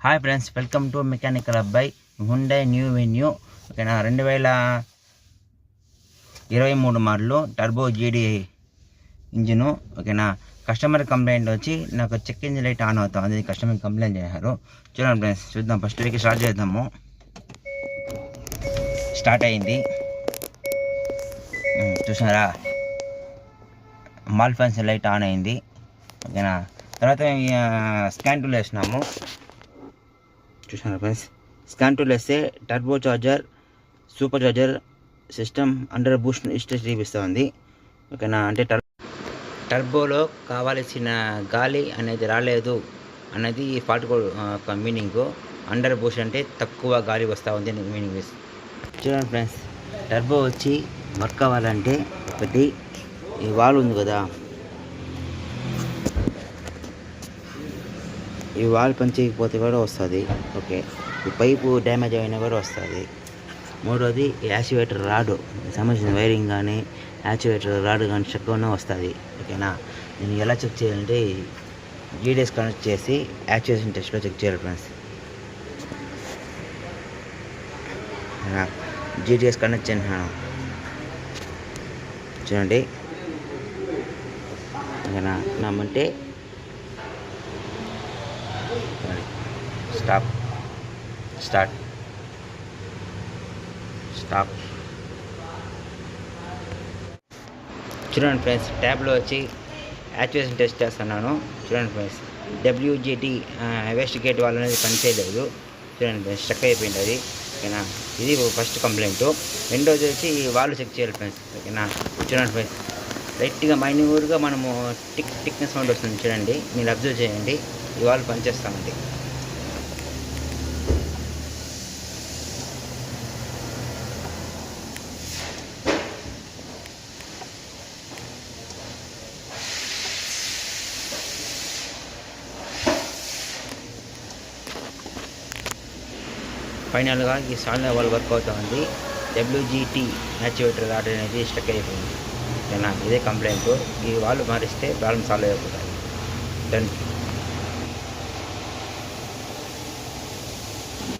Hi friends, welcome to mechanical అబ్బాయి Hyundai new venue. ఓకేనా, 2023 model turbo జీడీ engine. ఓకేనా, కస్టమర్ కంప్లైంట్ వచ్చి నాకు చెక్ ఇంజిన్ లైట్ ఆన్ అవుతుంది, కస్టమర్ కంప్లైంట్ చేశారు. చూడండి ఫ్రెండ్స్, చూద్దాం. ఫస్ట్ వీక్ స్టార్ట్ చేద్దాము. స్టార్ట్ అయింది, చూసారా? మాల్ ఫ్యాన్స్ లైట్ ఆన్ అయింది. ఓకేనా, తర్వాత స్కాన్ టూల్ వేసినాము. చూసారా ఫ్రెండ్స్, స్కాన్ టూల్ వేస్తే turbo charger, super charger system under Boost stage చూపిస్తుంది. ఓకేనా, అంటే టర్బోలో కావాల్సిన గాలి అనేది రాలేదు అన్నది fault code meaning. Under Boost అంటే తక్కువ గాలి వస్తూ ఉంది అని మీనింగ్. చూడండి ఫ్రెండ్స్, టర్బో వచ్చి వర్క్ అవ్వాలంటే ఒకటి ఈ వాల్వ్ ఉంది కదా, ఈ వాల్ పనిచేయకపోతే కూడా వస్తుంది. ఓకే, ఈ పైపు డ్యామేజ్ అయినా కూడా వస్తుంది. మూడోది యాక్చువేటర్ రాడ్ సంబంధించిన వైరింగ్ కానీ యాక్చువేటర్ రాడ్ కానీ చెక్ అయినా వస్తుంది. ఓకేనా, నేను ఎలా చెక్ చేయాలంటే జీడీఎస్ కనెక్ట్ చేసి యాక్చువేషన్ టెస్ట్లో చెక్ చేయాలి ఫ్రెండ్స్. జీడీఎస్ కనెక్ట్ చేసాను చూడండి. ఓకేనా, నామంటే స్టాప్, స్టార్ట్, స్టాప్. చూడండి ఫ్రెండ్స్, ట్యాబ్లో వచ్చి యాక్చువేషన్ టెస్ట్ చేస్తున్నాను. చూడండి ఫ్రెండ్స్, డబ్ల్యూజీటీ వెస్ట్ గేట్ వాళ్ళు అనేది పనిచేయలేదు. చూడండి ఫ్రెండ్స్, స్టక్ అయిపోయింది అది. ఓకేనా, ఇది ఫస్ట్ కంప్లైంట్. రెండోది వచ్చి వాళ్ళు చెక్ చేయాలి ఫ్రెండ్స్. ఓకేనా, చూడండి ఫ్రెండ్స్, లైట్గా మైన్యూర్గా మనము టిక్నెస్ సౌండ్ వస్తుంది. చూడండి, మీరు అబ్జర్వ్ చేయండి, ఈ వాళ్ళు పనిచేస్తామండి. ఫైనల్గా ఈ సాల్వ్ వాళ్ళు వర్క్ అవుతుంది. డబ్ల్యూజీటీ యాక్చువేటర్ రాడ్ అనేది స్టక్ అయిపోయింది. ఓకేనా, ఇదే కంప్లైంట్. ఈ వాళ్ళు మారిస్తే ప్రాబ్లం సాల్వ్ అయిపోతుంది. డన్.